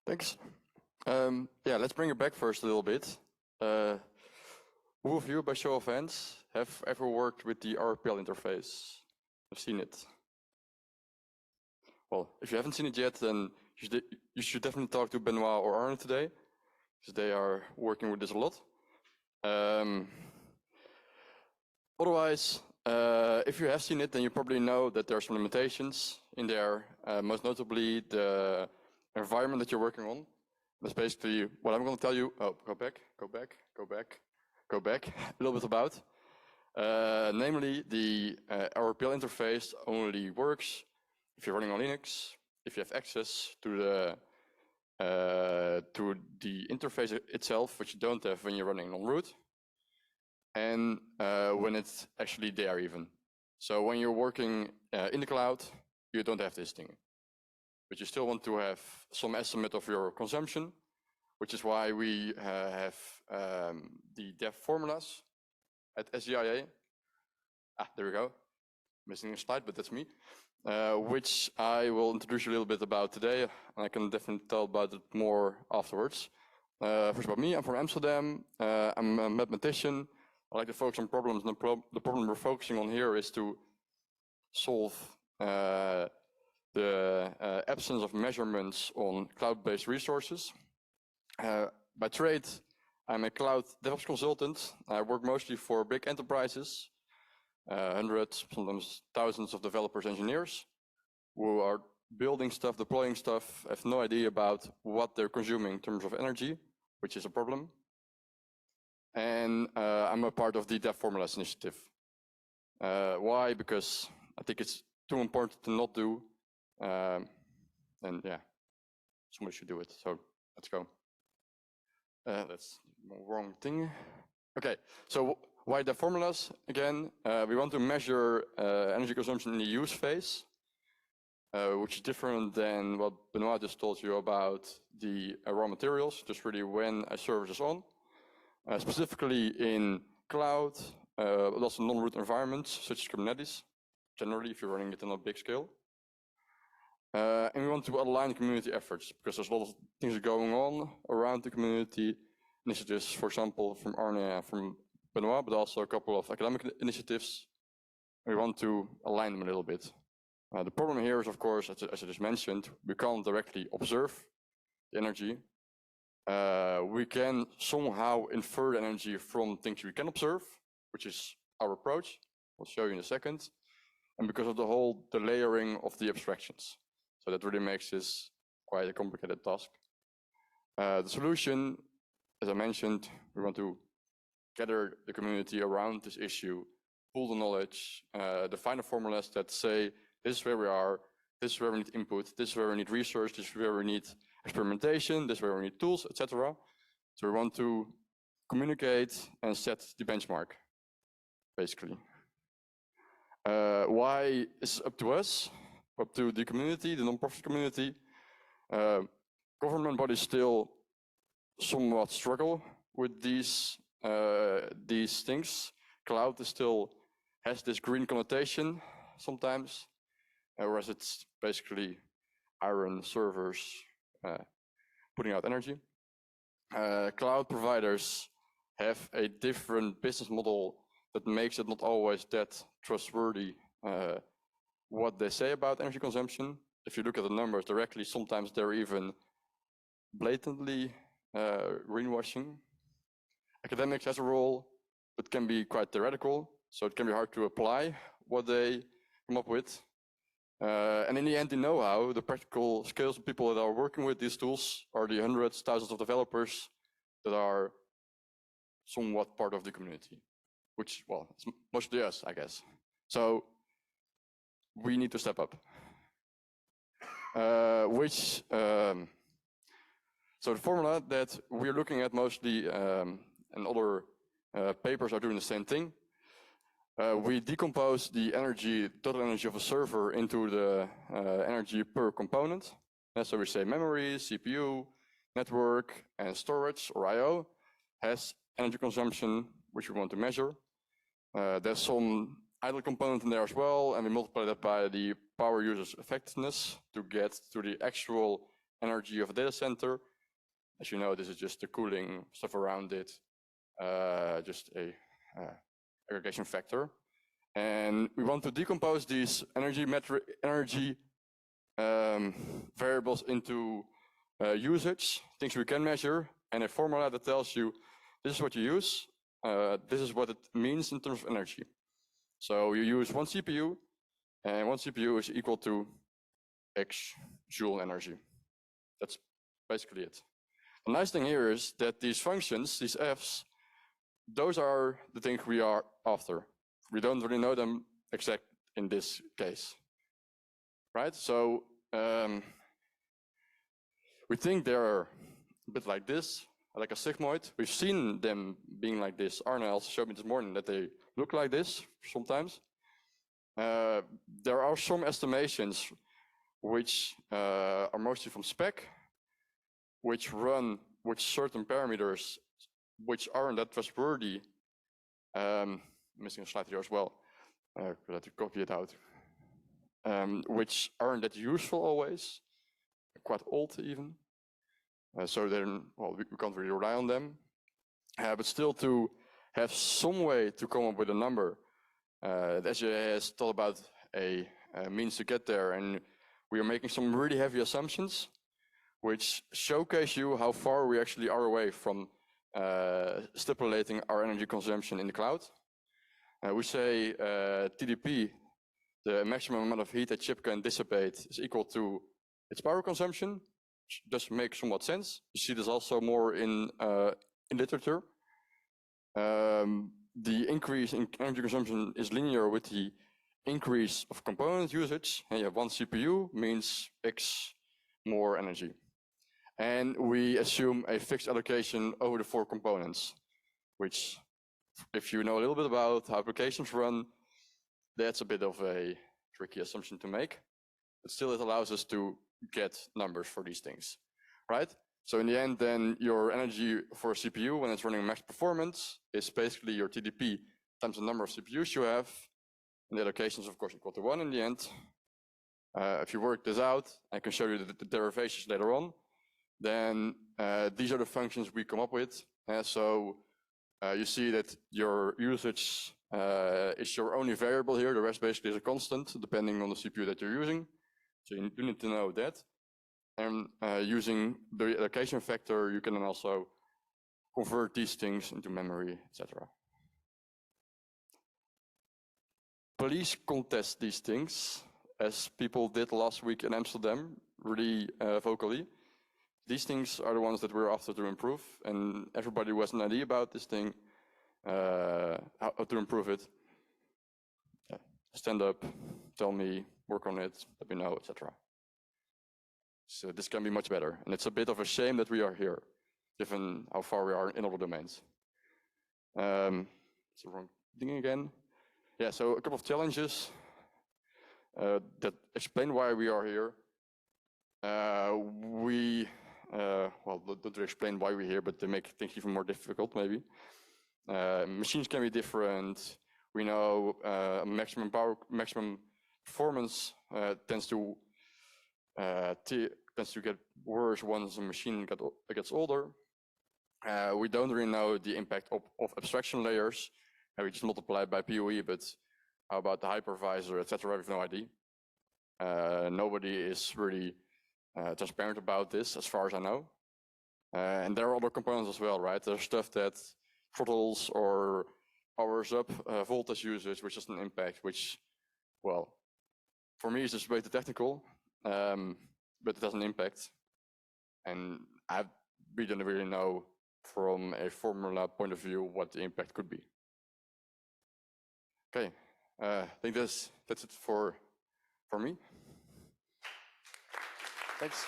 Thanks. Yeah, let's bring it back first a little bit. Who of you, by show of hands, have ever worked with the RPL interface? I've seen it. Well, if you haven't seen it yet, then you should definitely talk to Benoit or Arne today, because they are working with this a lot. Otherwise, if you have seen it, then you probably know that there are some limitations in there, most notably the environment that you're working on. That's basically what I'm going to tell you. Oh, go back, a little bit about. Namely, the RPL interface only works if you're running on Linux, if you have access to the interface itself, which you don't have when you're running on root, and when it's actually there even. So when you're working in the cloud, you don't have this thing. But you still want to have some estimate of your consumption, which is why we have the dev formulas at SDIA. There we go. Missing a slide, but that's me. Which I will introduce you a little bit about today, and I can definitely tell about it more afterwards. First about me, I'm from Amsterdam. I'm a mathematician. I like to focus on problems, and the problem we're focusing on here is to solve the absence of measurements on cloud-based resources. By trade, I'm a cloud DevOps consultant. I work mostly for big enterprises, hundreds, sometimes thousands of developers, engineers, who are building stuff, deploying stuff, have no idea about what they're consuming in terms of energy, which is a problem. And I'm a part of the Dev Formulas initiative. Why? Because I think it's too important to not do. And yeah, somebody should do it. So let's go. That's the wrong thing. Okay, so why Dev Formulas? Again, we want to measure energy consumption in the use phase, which is different than what Benoit just told you about the raw materials, just really when a service is on. Specifically in cloud, but also non-root environments, such as Kubernetes, generally if you're running it on a big scale. And we want to align community efforts, because there's a lot of things going on around the community initiatives, for example, from Arne and from Benoit, but also a couple of academic initiatives. We want to align them a little bit. The problem here is, of course, as I just mentioned, we can't directly observe the energy. We can somehow infer the energy from things we can observe, which is our approach. I'll show you in a second. And because of the layering of the abstractions. So that really makes this quite a complicated task. The solution, as I mentioned, we want to gather the community around this issue, pool the knowledge, define the formulas that say, this is where we are, this is where we need input, this is where we need research, this is where we need experimentation, this is where we need tools, etc. So we want to communicate and set the benchmark, basically. Why is it up to us, up to the community, the non-profit community? Government bodies still somewhat struggle with these things. Cloud still has this green connotation sometimes, whereas it's basically iron servers putting out energy. Cloud providers have a different business model that makes it not always that trustworthy what they say about energy consumption. If you look at the numbers directly, sometimes they're even blatantly greenwashing. Academics has a role, but can be quite theoretical, so it can be hard to apply what they come up with. And in the end, the know-how, the practical skills of people that are working with these tools are the hundreds, thousands of developers that are somewhat part of the community, which, well, it's mostly us, I guess. So we need to step up. So the formula that we're looking at mostly, and other papers are doing the same thing. We decompose the energy, total energy of a server into the energy per component. And so we say memory, CPU, network, and storage, or I/O, has energy consumption, which we want to measure. There's some idle component in there as well, and we multiply that by the power user's effectiveness to get to the actual energy of a data center. As you know, this is just the cooling stuff around it, just a aggregation factor. And we want to decompose these energy variables into usage, things we can measure, and a formula that tells you this is what you use, this is what it means in terms of energy. So you use one CPU, and one CPU is equal to X joule energy. That's basically it. The nice thing here is that these functions, these f's, those are the things we are after. We don't really know them exact in this case, right? So we think they're a bit like this, like a sigmoid. We've seen them being like this. Arne also showed me this morning that they look like this sometimes. There are some estimations which are mostly from spec, which run with certain parameters which aren't that trustworthy. I'm missing a slide here as well. I have to copy it out. Which aren't that useful always, quite old even. So then, well, we can't really rely on them. But still, to have some way to come up with a number, the SDIA has thought about a means to get there, and we are making some really heavy assumptions, which showcase you how far we actually are away from stipulating our energy consumption in the cloud. We say TDP, the maximum amount of heat a chip can dissipate, is equal to its power consumption, which does make somewhat sense. You see this also more in literature. The increase in energy consumption is linear with the increase of component usage. And you have one CPU means X more energy. And we assume a fixed allocation over the 4 components, which, if you know a little bit about how applications run, that's a bit of a tricky assumption to make. But still, it allows us to get numbers for these things, right? So in the end, then your energy for a CPU when it's running max performance is basically your TDP times the number of CPUs you have. And the allocation is, of course, equal to 1 in the end. If you work this out, I can show you the derivations later on. Then these are the functions we come up with. So you see that your usage is your only variable here. The rest basically is a constant, depending on the CPU that you're using. So you do need to know that. And using the allocation factor, you can then also convert these things into memory, etc. Please contest these things, as people did last week in Amsterdam, really vocally. These things are the ones that we're after to improve, and everybody who has an idea about this thing, how to improve it, stand up, tell me, work on it, let me know, etc. So this can be much better, and it's a bit of a shame that we are here, given how far we are in other domains. It's the wrong thing again. Yeah, so a couple of challenges that explain why we are here. Well, don't explain why we're here, but they make things even more difficult, maybe. Machines can be different. We know maximum performance tends to get worse once a machine gets older. We don't really know the impact of abstraction layers. We just multiply it by PoE, but how about the hypervisor, etc.? We have no idea. Nobody is really transparent about this, as far as I know. And there are other components as well, right? There's stuff that throttles or powers up voltage usage, which has an impact, which, well, for me is just way too technical, but it has an impact. And we don't really know from a formula point of view what the impact could be. Okay, I think that's it for me. Thanks.